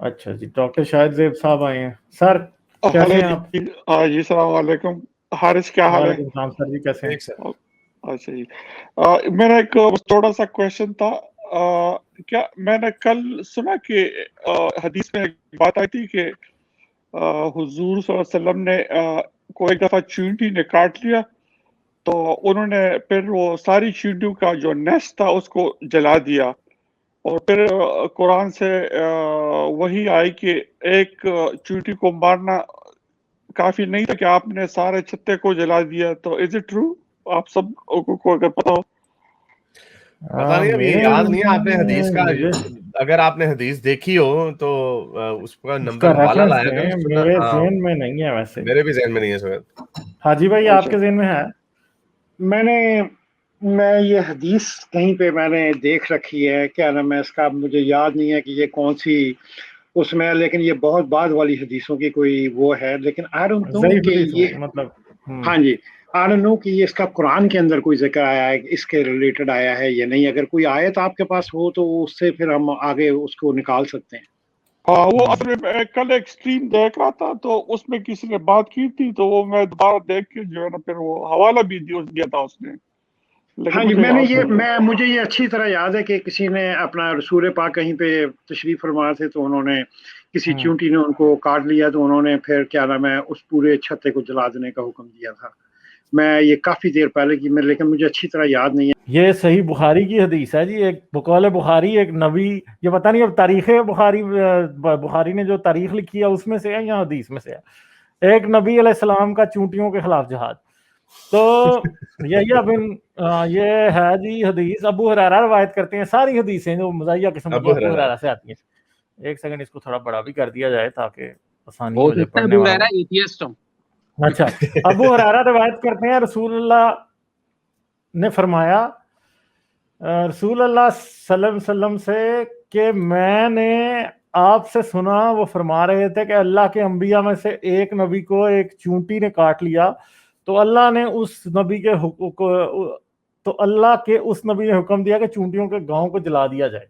اچھا جی، ڈاکٹر شاہد زیب صاحب آئے ہیں. سر کیسے ہیں آپ؟ جی السلام علیکم حارث، کیا حال ہے؟ وعلیکم السلام سر جی، کیسے ہیں؟ اچھا جی، میرا ایک تھوڑا سا کویشچن تھا. کیا میں نے کل سنا کہ حدیث میں ایک بات آئی تھی کہ حضور صلی اللہ علیہ وسلم نے کو ایک دفعہ چینٹی نے کاٹ لیا تو انہوں نے پھر وہ ساری چینٹیوں کا جو نیسٹ تھا اس کو جلا دیا، اور پھر قرآن سے وہی آئی کہ ایک چینٹی کو مارنا کافی نہیں تھا کہ آپ نے سارے چھتے کو جلا دیا. تو از اٹ ٹرو؟ آپ سب کو اگر پتا ہو. پتا نہیں، ابھی یاد نہیں ہے آپ نے حدیث کا. اگر آپ نے حدیث دیکھی ہو تو اس کا نمبر حوالہ لایا کریں. میرے ذہن میں نہیں ہے، ویسے میرے بھی ذہن میں نہیں ہے. سوید حاجی بھائی آپ کے ذہن میں ہے؟ میں یہ حدیث کہیں پہ میں نے دیکھ رکھی ہے، کیا نام ہے اس کا، مجھے یاد نہیں ہے کہ یہ کون سی اس میں، لیکن یہ بہت بعد والی حدیثوں کی کوئی وہ ہے. لیکن آئی ڈونٹ نو کہ یہ مطلب ہاں جی، آئی ڈونٹ نو کہ یہ اس کا قرآن کے اندر کوئی ذکر آیا ہے، اس کے ریلیٹڈ آیا ہے یا نہیں. اگر کوئی آیت آپ کے پاس ہو تو اس سے پھر ہم آگے اس کو نکال سکتے ہیں. وہ اصل میں کل ایک اسٹریم دیکھ رہا تھا تو اس میں کسی نے بات کی تھی، تو وہ میں دوبارہ دیکھ کے جو ہے نا پھر وہ حوالہ بھی دیا تھا اس نے. ہاں جی، مجھے یہ اچھی طرح یاد ہے کہ کسی نے اپنا رسول پاک کہیں پہ تشریف فرما تھے تو انہوں نے کسی چونٹی نے ان کو کاٹ لیا تو انہوں نے پھر کیا نام ہے اس پورے چھتے کو جلا دینے کا حکم دیا تھا. میں یہ کافی دیر پہلے کی لیکن مجھے اچھی طرح یاد نہیں ہے. یہ صحیح بخاری کی حدیث ہے جی. ایک بقول بخاری ایک نبی، یہ پتہ نہیں اب تاریخ بخاری نے جو تاریخ لکھی ہے اس میں سے ہے یا حدیث میں سے ہے. ایک نبی علیہ السلام کا چونٹیوں کے خلاف جہاد. تو یہ ہے جی حدیث. ابو ہریرہ روایت کرتے ہیں. ساری حدیثیں جو مزاحیہ قسم کی ابو ہریرہ سے آتی ہیں. ایک سیکنڈ اس کو تھوڑا بڑا بھی کر دیا جائے تاکہ آسانی ہو جائے پڑھنے والوں. اچھا، ابو ہریرہ روایت کرتے ہیں رسول اللہ نے فرمایا رسول اللہ صلی اللہ علیہ وسلم سے کہ میں نے آپ سے سنا، وہ فرما رہے تھے کہ اللہ کے انبیاء میں سے ایک نبی کو ایک چونٹی نے کاٹ لیا تو اللہ نے اس نبی نے حکم دیا کہ چونٹیوں کے گاؤں کو جلا دیا جائے،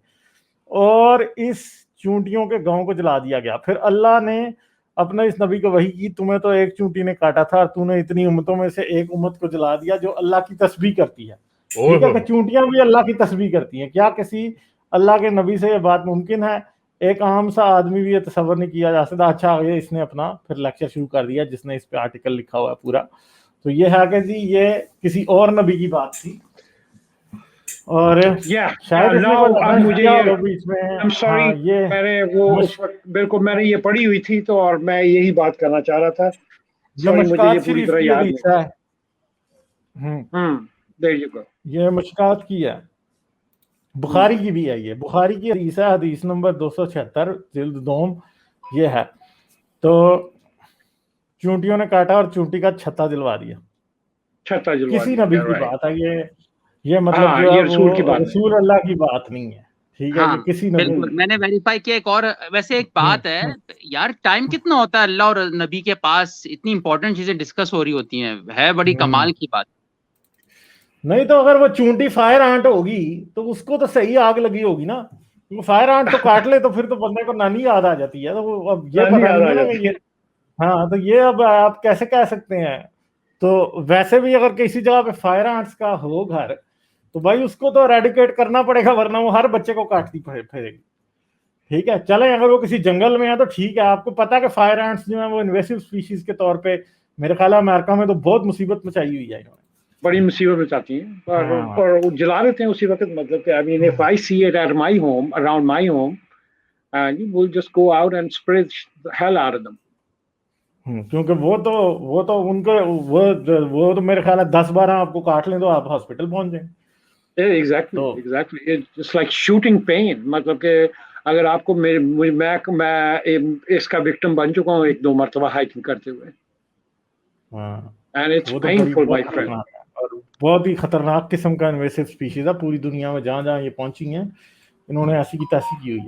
اور اس چونٹیوں کے گاؤں کو جلا دیا گیا. پھر اللہ نے اپنے اس نبی کو وحی کی، تمہیں تو ایک چونٹی نے کاٹا تھا اور تو نے اتنی امتوں میں سے ایک امت کو جلا دیا جو اللہ کی تسبیح کرتی ہے. ٹھیک ہے کہ چونٹیاں بھی اللہ کی تسبیح کرتی ہیں. کیا کسی اللہ کے نبی سے یہ بات ممکن ہے؟ ایک عام سا آدمی بھی یہ تصور نہیں کیا جا سکتا. اچھا یہ اس نے اپنا پھر لیکچر شروع کر دیا جس نے اس پہ آرٹیکل لکھا ہوا ہے پورا. تو یہ ہے کہ جی یہ کسی اور نبی کی بات تھی، اور شاید بالکل میں نے یہ پڑھی ہوئی تھی تو اور میں یہی بات کرنا چاہ رہا تھا. مشکات شریف کی حدیث ہے. یہ مشکات کی ہے، بخاری کی بھی ہے. یہ بخاری کی حدیث ہے، حدیث نمبر 276 جلد دوم یہ ہے. تو چونٹیوں نے کاٹا اور چونٹی کا چھتا جلوا دیا. کسی نبی کی بات ہے یہ مطلب جو ہے وہ رسول اللہ کی بات نہیں ہے. ٹھیک ہے، کسی بالکل میں نے ویریفائی کیا. ایک اور ویسے ایک بات ہے یار، ٹائم کتنا ہوتا ہے اللہ اور نبی کے پاس اتنی امپورٹنٹ چیزیں ڈسکس ہو رہی ہوتی ہیں، ہے بڑی کمال کی بات. نہیں تو اگر وہ چونٹی فائر آنٹ ہوگی تو اس کو تو صحیح آگ لگی ہوگی نا. فائر آنٹ تو کاٹ لے تو پھر تو بندے کو نانی یاد آ جاتی ہے. تو اب یہ پتہ نہیں ہے نا کہ یہ ہاں تو یہ اب آپ کیسے کہہ سکتے ہیں. تو ویسے بھی اگر کسی جگہ پہ فائر آنٹس کا ہو گھر تو بھائی اس کو تو ریڈیکیٹ کرنا پڑے گا، ورنہ وہ ہر بچے کو کاٹتی پھرے گی. ٹھیک ہے، چلیں اگر وہ کسی جنگل میں ہے تو ٹھیک ہے. آپ کو پتا کہ فائر آنٹس جو ہیں وہ انویسو اسپیشیز کے طور پہ میرے خیال ہے امریکہ میں تو بہت مصیبت مچائی ہوئی ہے. انہوں نے بڑی مصیبت مچاتی ہیں اور جلا دیتے ہیں اسی وقت. مطلب کہ I mean if I see it at my home, around my home, we'll just go out and spray the hell out of them. کیونکہ وہ تو ان کے وہ تو میرے خیال ہے 10-12 آپ کو کاٹ لیں تو آپ ہاسپٹل پہنچ جائیں. Exactly. It's like shooting pain. مطلب کہ اگر آپ کو میں اس کا وکٹم بن چکا ہوں 1-2 مرتبہ ہائکنگ کرتے ہوئے. And it's painful, my friend. اور بہت ہی خطرناک قسم کا انویسو اسپیشیز ہے. پوری دنیا میں جہاں جہاں یہ پہنچی ہیں انہوں نے ایسی کی تیسی کی ہوئی ہے.